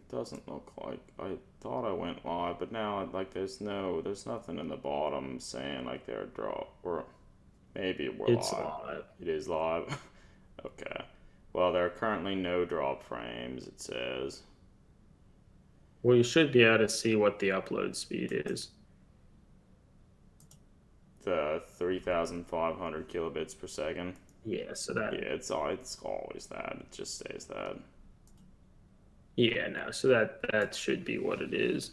doesn't look like I thought I went live, but now like there's nothing in the bottom saying like they're drop or maybe we're It's live. live. It is live. Okay. Well, there are currently no drop frames. It says Well, you should be able to see what the upload speed is. the 3,500 kilobits per second. Yeah, so Yeah, that it's always that. It just stays that. yeah, no, so that should be what it is.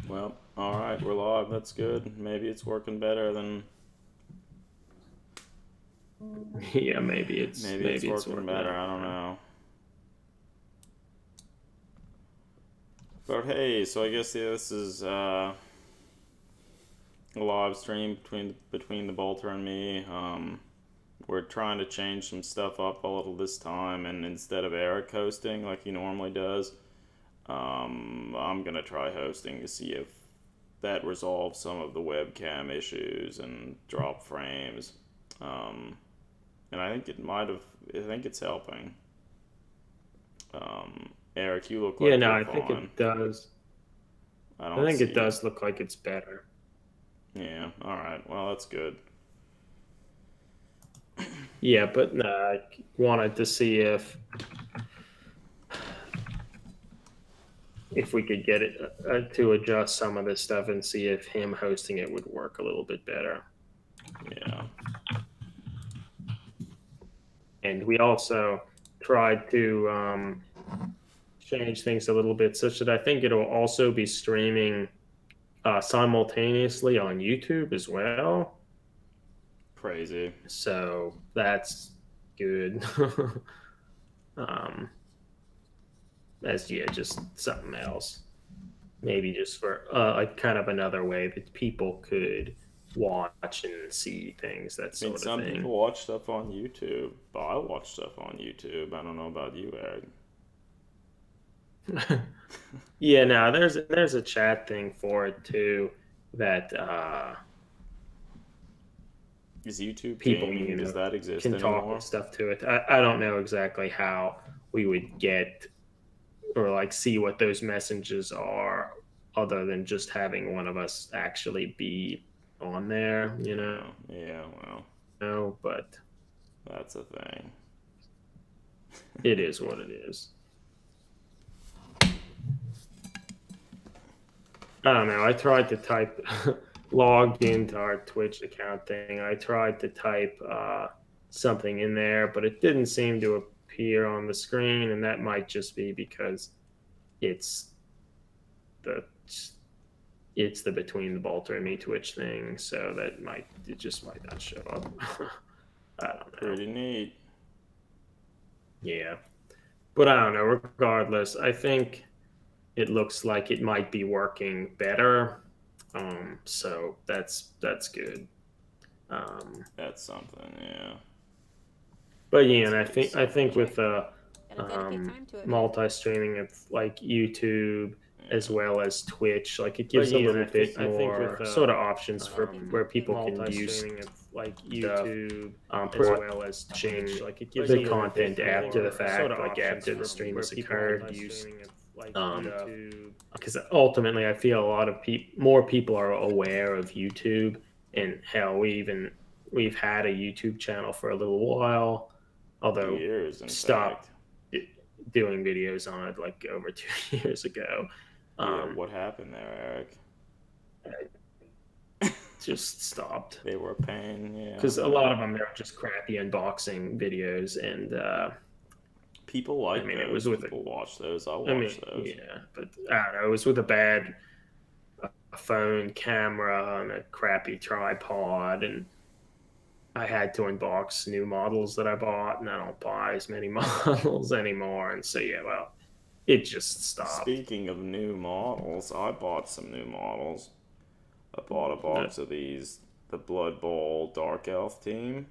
Well, all right, we're live. That's good. Maybe it's working better than. Yeah, maybe it's working better. I don't know. But hey, so I guess this is a live stream between the Bolter and me. We're trying to change some stuff up a little this time, and instead of Eric hosting like he normally does, I'm gonna try hosting to see if that resolves some of the webcam issues and drop frames. And I think it might have. I think it's helping. Eric, you look like Yeah, no, you're I think fine. it does. I I don't think see it does look like it's better. Yeah, alright. Well, that's good. Yeah, but no, I wanted to see if we could get it to adjust some of this stuff and see if him hosting it would work a little bit better. Yeah. And we also tried to change things a little bit such that I think it'll also be streaming simultaneously on YouTube as well. Crazy. So that's good. As yeah, just something else. Maybe just for like kind of another way that people could watch and see things, that I mean, sort of some thing. people watch stuff on YouTube, but I watch stuff on YouTube. I don't know about you, Eric. Yeah, no, there's a chat thing for it too that Is YouTube people gaming? Does that exist can talk anymore? and stuff to it. I don't know exactly how we would get or like see what those messages are other than just having one of us actually be on there, Yeah, well, but that's a thing. it is what it is. I don't know. I tried to type logged into our Twitch account thing. I tried to type something in there, but it didn't seem to appear on the screen, and that might just be because it's the between the Bolter and me Twitch thing, so it just might not show up. I don't know. Pretty neat. Yeah, but I don't know. Regardless, I think it looks like it might be working better. So that's good. That's something, yeah. But yeah, and I think with multi-streaming of like YouTube as well as Twitch, like it gives a little bit more sort of options for where people can use like YouTube as well as change like it gives the content after the fact, like after the stream has occurred. Because ultimately, I feel a lot of more people are aware of YouTube, and hell, we've had a YouTube channel for a little while, although Years, in stopped fact. doing videos on it like over 2 years ago. Yeah, what happened there, Eric? Just stopped. They were a pain, yeah. Because a lot of them are just crappy unboxing videos, and people like those. It was with people watch those. I watch those. Yeah, but I don't know. It was with a bad phone camera and a crappy tripod, and I had to unbox new models that I bought, and I don't buy as many models anymore. And so yeah, well, it just stopped. Speaking of new models, I bought some new models. I bought a box of these, the Blood Bowl Dark Elf team.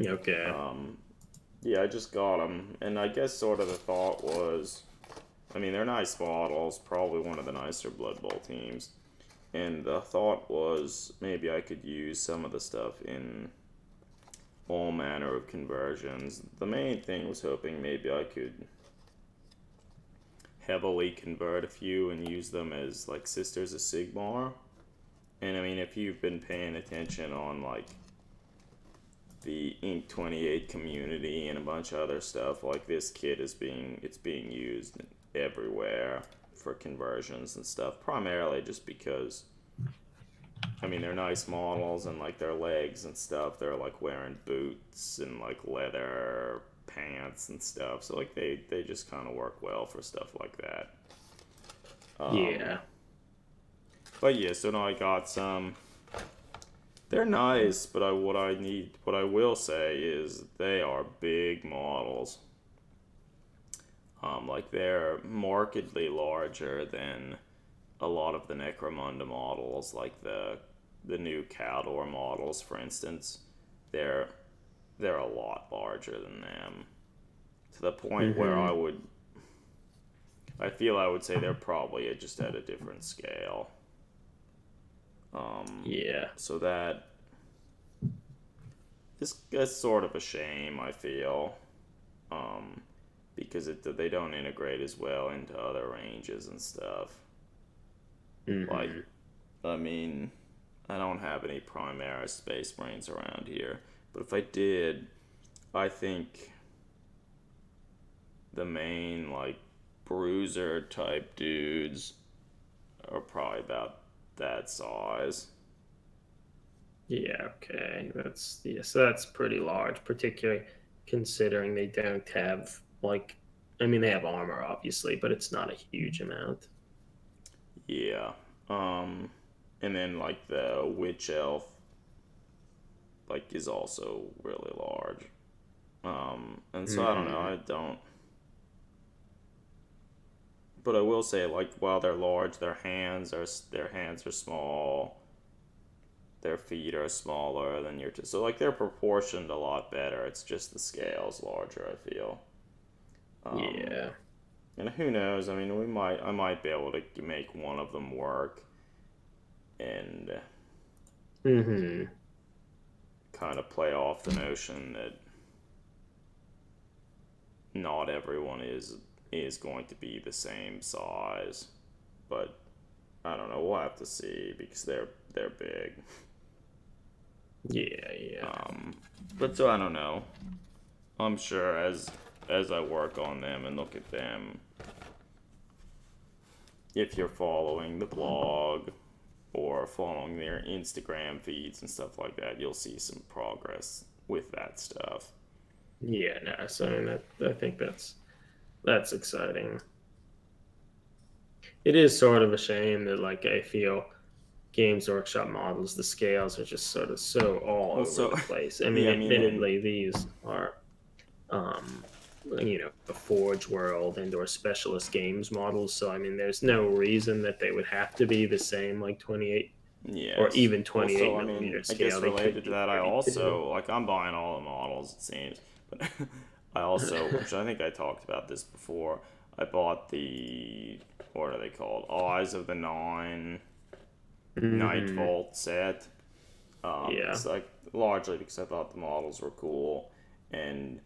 Okay. Yeah, I just got them, and I guess sort of the thought was, I mean, they're nice models, probably one of the nicer Blood Bowl teams, and the thought was maybe I could use some of the stuff in all manner of conversions. The main thing was hoping maybe I could heavily convert a few and use them as like Sisters of Sigmar. And I mean, if you've been paying attention on like the Inc 28 community and a bunch of other stuff, like this kit is being used everywhere for conversions and stuff, primarily just because I mean they're nice models and like their legs and stuff, they're like wearing boots and like leather pants and stuff, so like they just kind of work well for stuff like that. Yeah. But yeah, so now I got some. They're nice, but what I will say is they are big models. Like they're markedly larger than a lot of the Necromunda models, like the new Caldor models, for instance. They're a lot larger than them, to the point where I feel I would say they're probably just at a different scale. Yeah. So that's sort of a shame, I feel, because they don't integrate as well into other ranges and stuff. Like, I mean, I don't have any Primaris Space Marines around here, but if I did, I think the main, like, bruiser type dudes are probably about that size. Yeah, okay. So that's pretty large, particularly considering they don't have like, I mean, they have armor obviously, but it's not a huge amount. Yeah. And then like the Witch Elf like is also really large. And so I don't know, but I will say, like, while they're large, their hands are small. Their feet are smaller than your so like they're proportioned a lot better. It's just the scale's larger, I feel. Yeah. And who knows? I mean, I might be able to make one of them work, and kind of play off the notion that not everyone is going to be the same size, but I don't know. We'll have to see because they're big. Yeah. But so I don't know. I'm sure as I work on them and look at them, if you're following the blog or following their Instagram feeds and stuff like that, you'll see some progress with that stuff. Yeah, no, so I mean, I think that's exciting. It is sort of a shame that, like, I feel Games Workshop models, the scales are just sort of so all over the place. I mean, admittedly, these are, the Forge World or Specialist Games models. So, I mean, there's no reason that they would have to be the same, like 28 or even 28 millimeter scale. I guess related to that, I also, like, I'm buying all the models, it seems. But I also, which I think I talked about this before, I bought the, what are they called? Eyes of the Nine Night Vault set. It's like largely because I thought the models were cool, and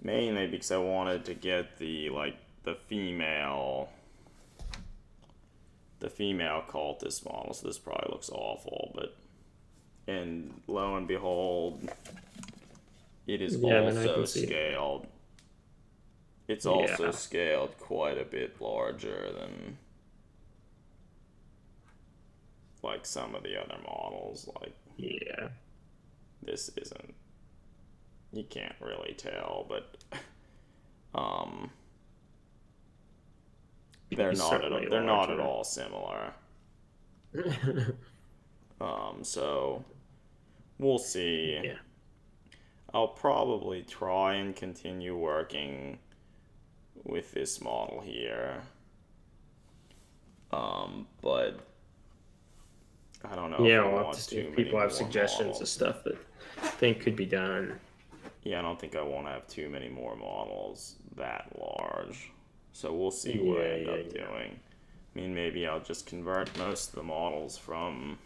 mainly because I wanted to get the female cultist model. So this probably looks awful, and lo and behold, it is also scaled. It's also scaled quite a bit larger than like some of the other models. Like, this isn't. You can't really tell, but they're not at all similar. So we'll see. Yeah. I'll probably try and continue working with this model here. But I don't know. Yeah, we'll have to see if people have suggestions of stuff that I think could be done. Yeah, I don't think I want to have too many more models that large. So we'll see what I end up doing. I mean, maybe I'll just convert most of the models from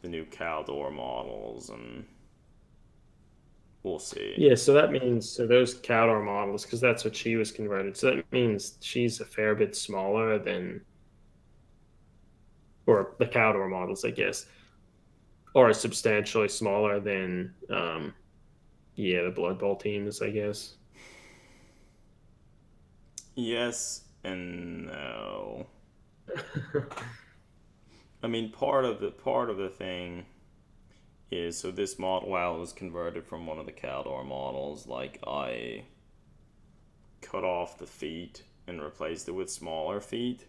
the new Caldor models and we'll see. Yeah, so that means those Caldor models, because that's what she was converted. So that means she's a fair bit smaller than, or the Caldor models, I guess, are substantially smaller than, the Blood Bowl teams, I guess. Yes and no. I mean, part of the thing is, so this model, while it was converted from one of the Caldor models, like I cut off the feet and replaced it with smaller feet.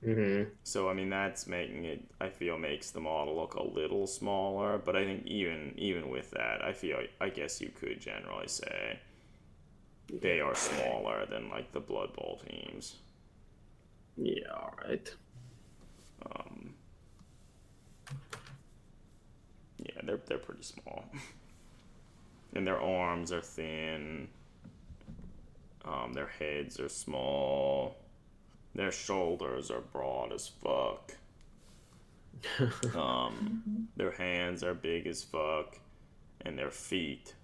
Mm-hmm. So I mean, that's making it, I feel, makes the model look a little smaller. But I think even with that, I guess you could generally say they are smaller than like the Blood Bowl teams. Yeah, all right. Yeah, they're pretty small, and their arms are thin. Their heads are small. Their shoulders are broad as fuck. Their hands are big as fuck, and their feet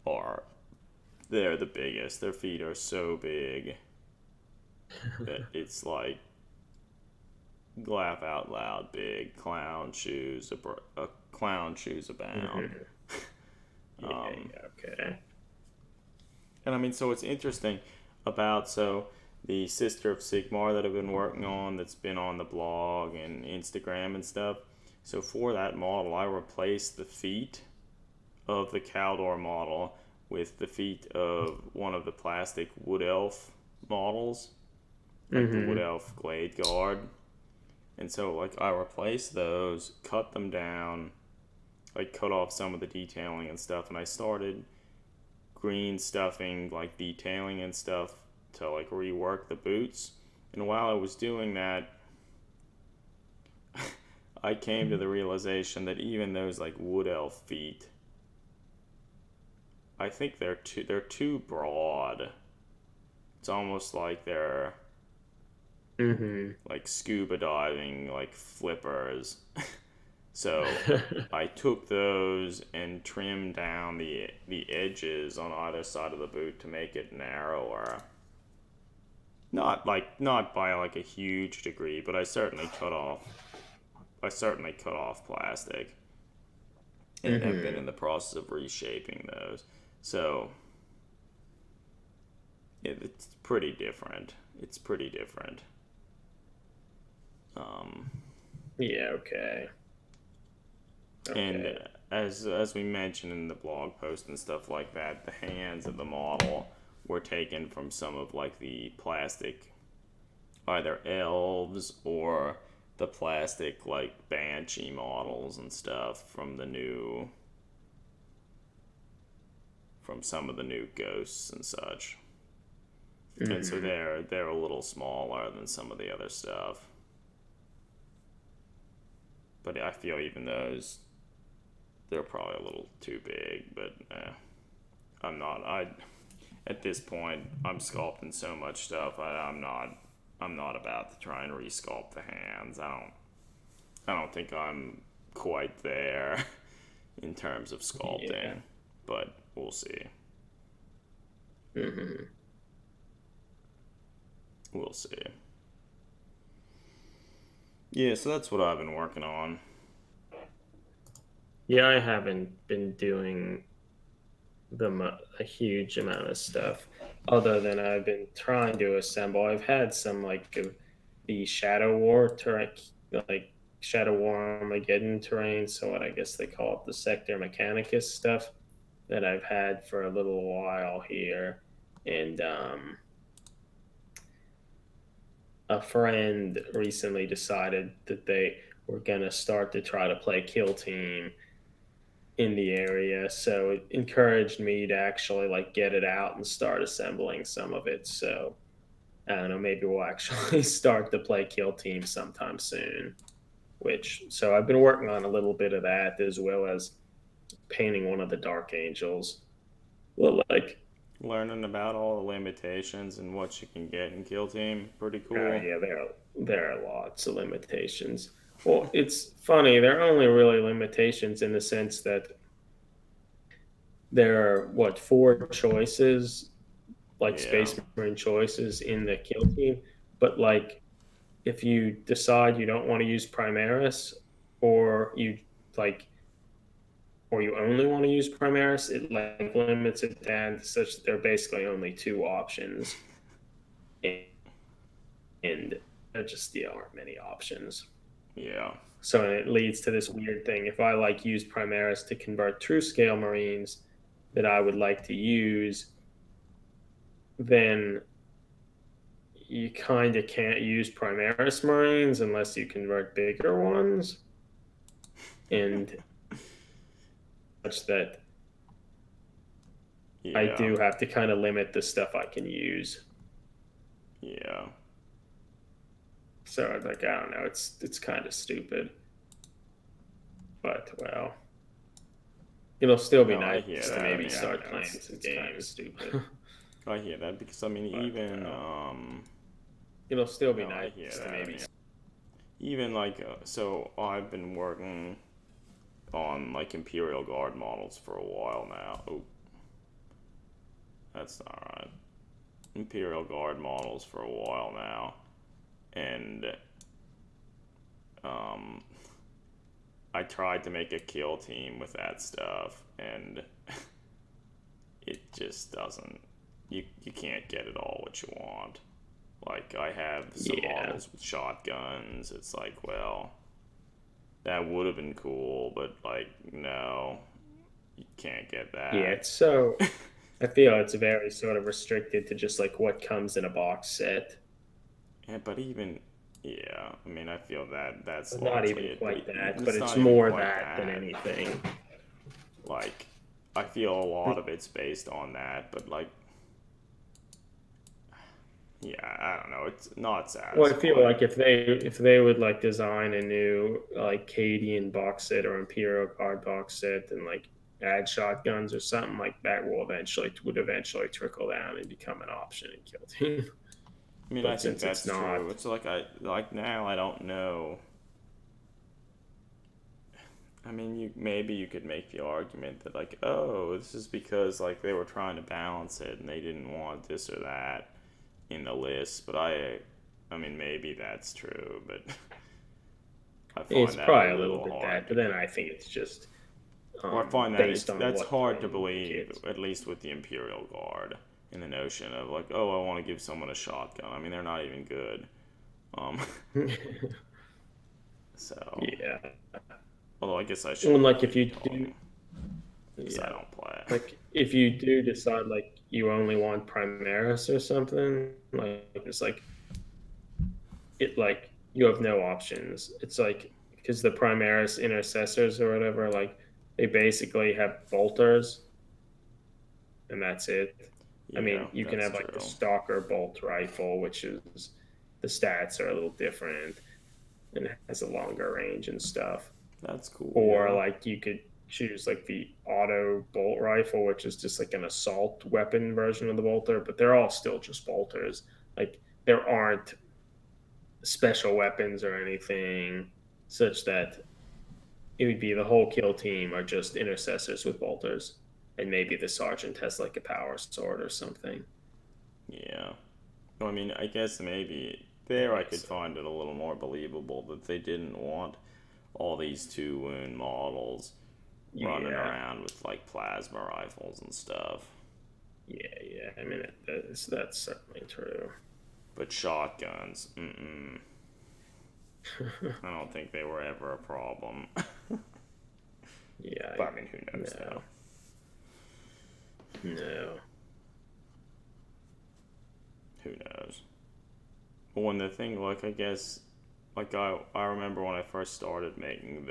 are, they're the biggest. Their feet are so big that it's like laugh out loud big. Clown shoes abound. Okay. And I mean, so it's interesting about, so the Sister of Sigmar that I've been working on, that's been on the blog and Instagram and stuff. So for that model, I replaced the feet of the Caldor model with the feet of one of the plastic Wood Elf models, like the Wood Elf Glade Guard. And so, like, I replaced those, cut them down, like, cut off some of the detailing and stuff, and I started green stuffing, like, detailing and stuff to, like, rework the boots. And while I was doing that, I came to the realization that even those, like, Wood Elf feet, I think they're too broad. It's almost like they're like scuba diving, like flippers. So I took those and trimmed down the edges on either side of the boot to make it narrower. Not by like a huge degree, but I certainly cut off plastic. And I've been in the process of reshaping those. So it's pretty different. Yeah, okay. And as we mentioned in the blog post and stuff like that, the hands of the model were taken from some of like the plastic, either elves or the plastic like banshee models and stuff from some of the new ghosts and such. And so they're a little smaller than some of the other stuff. But I feel even those, they're probably a little too big. But at this point, I'm sculpting so much stuff. I'm not about to try and resculpt the hands. I don't think I'm quite there in terms of sculpting. But we'll see. We'll see. Yeah, so that's what I've been working on. Yeah, I haven't been doing a huge amount of stuff, other than I've been trying to assemble. I've had some like the Shadow War terrain, like Shadow War Armageddon terrain, so what I guess they call it the Sector Mechanicus stuff, that I've had for a little while here. And a friend recently decided that they were going to start to try to play Kill Team in the area, so it encouraged me to actually like get it out and start assembling some of it. So I don't know, maybe we'll actually start to play Kill Team sometime soon. So I've been working on a little bit of that, as well as painting one of the Dark Angels. Well, like learning about all the limitations and what you can get in Kill Team. Pretty cool. Yeah, there are lots of limitations. Well, it's funny. There are only really limitations in the sense that there are what, four choices, like Yeah. Space Marine choices in the kill team, but like if you decide you don't want to use Primaris, or you like, or you only want to use Primaris, it like limits it down to such that there are basically only two options, and there just aren't many options. Yeah. So it leads to this weird thing. If I like use Primaris to convert true scale Marines that I would like to use, then you kind of can't use Primaris Marines unless you convert bigger ones. And such that Yeah. I do have to kind of limit the stuff I can use. Yeah. So like, I don't know, it's kind of stupid. But well, it'll still be nice to maybe start playing some games. Stupid. I hear that because I mean, but, even it'll still be nice to maybe. Even like so, I've been working on like Imperial Guard models for a while now. Oh, that's not right. Imperial Guard models for a while now, and I tried to make a kill team with that stuff, and it just doesn't. You can't get it all what you want. Like, I have some models with shotguns. It's like, well, that would have been cool, but like, no, you can't get that. Yeah, it's so. I feel it's very sort of restricted to just like what comes in a box set. Yeah, but even. Yeah, I mean, I feel that's not even quite that, but it's more that than anything. Like, I feel a lot of it's based on that, but like, yeah, I don't know, it's not satisfying. Well, I feel like if they would like design a new like Cadian box set or Imperial Guard box set and like add shotguns or something like that, would eventually trickle down and become an option in Kill Team. I mean, I think that's true. It's like now I don't know. I mean, maybe you could make the argument that like, oh, this is because like they were trying to balance it and they didn't want this or that in the list. But I mean, maybe that's true, but I find it's that probably a little bit that. But then I think it's just. Or I find that's hard to believe, at least with the Imperial Guard. In the notion of like, oh, I want to give someone a shotgun. I mean, they're not even good. So yeah. Although I guess I should. Well, like if you do, because I don't play. Like if you do decide like you only want Primaris or something, like it's like it like you have no options. It's like because the Primaris intercessors or whatever, like they basically have bolters, and that's it. I mean, you can have like the Stalker bolt rifle, which is the stats are a little different and has a longer range and stuff. That's cool. Or like you could choose like the auto bolt rifle, which is just like an assault weapon version of the bolter, but they're all still just bolters. Like there aren't special weapons or anything such that it would be the whole kill team are just intercessors with bolters. And maybe the sergeant has like a power sword or something. Yeah. Well, I mean, I guess maybe there I could find it a little more believable that they didn't want all these 2-wound models running around with like plasma rifles and stuff. Yeah. I mean, that's certainly true. But shotguns, I don't think they were ever a problem. Yeah. But I mean, who knows now? No. Who knows? But when the thing, like, I guess, like, I remember when I first started making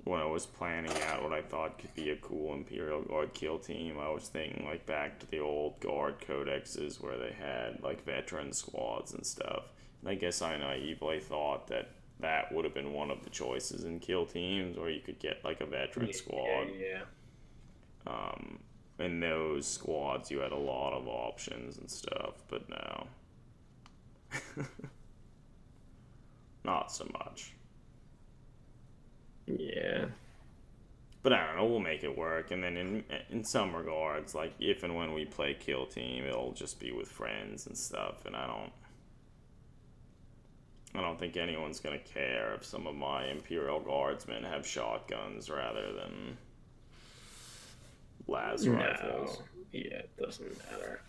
when I was planning out what I thought could be a cool Imperial Guard kill team, I was thinking, like, back to the old Guard codexes where they had, like, veteran squads and stuff. And I guess I naively thought that would have been one of the choices in kill teams, or you could get, like, a veteran squad. Yeah. In those squads, you had a lot of options and stuff, but no. Not so much. Yeah. But I don't know, we'll make it work. And then in some regards, like if and when we play Kill Team, it'll just be with friends and stuff. And I don't think anyone's gonna care if some of my Imperial Guardsmen have shotguns rather than las rifles. Yeah, it doesn't matter.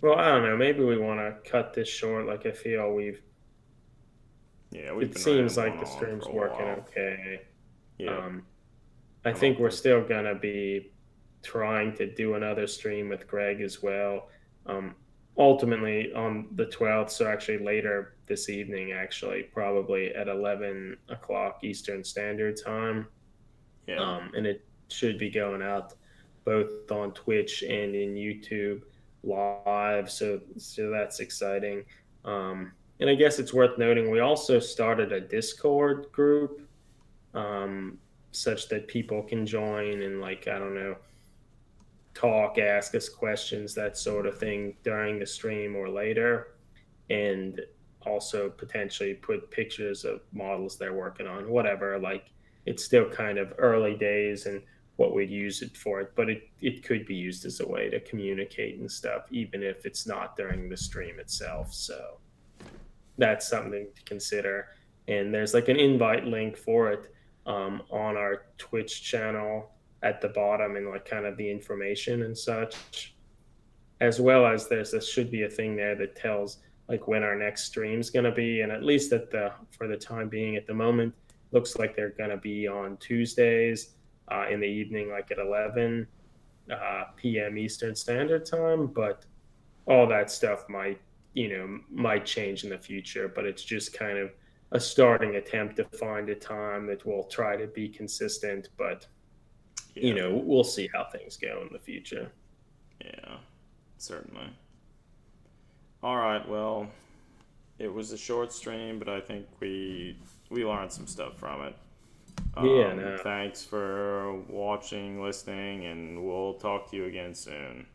Well, I don't know. Maybe we want to cut this short. Like I feel we've. Yeah, it seems like the stream's working okay. Yeah. I think we're still gonna be trying to do another stream with Greg as well. Ultimately on the 12th, so actually later this evening, actually probably at 11 o'clock Eastern Standard Time. Yeah. And it should be going out both on Twitch and in YouTube live. So that's exciting. And I guess it's worth noting we also started a Discord group, such that people can join and, like, I don't know, talk, ask us questions, that sort of thing during the stream or later, and also potentially put pictures of models they're working on, whatever. Like, it's still kind of early days and what we'd use it for, but it could be used as a way to communicate and stuff, even if it's not during the stream itself. So that's something to consider. And there's like an invite link for it on our Twitch channel at the bottom, and like kind of the information and such, as well as there should be a thing there that tells like when our next stream's going to be. And at least for the time being at the moment, looks like they're going to be on Tuesdays in the evening, like at 11 p.m. Eastern Standard Time. But all that stuff might change in the future, but it's just kind of a starting attempt to find a time that will try to be consistent. But we'll see how things go in the future. Yeah, certainly. All right, well, it was a short stream, but I think we learned some stuff from it. Thanks for watching, listening, and we'll talk to you again soon.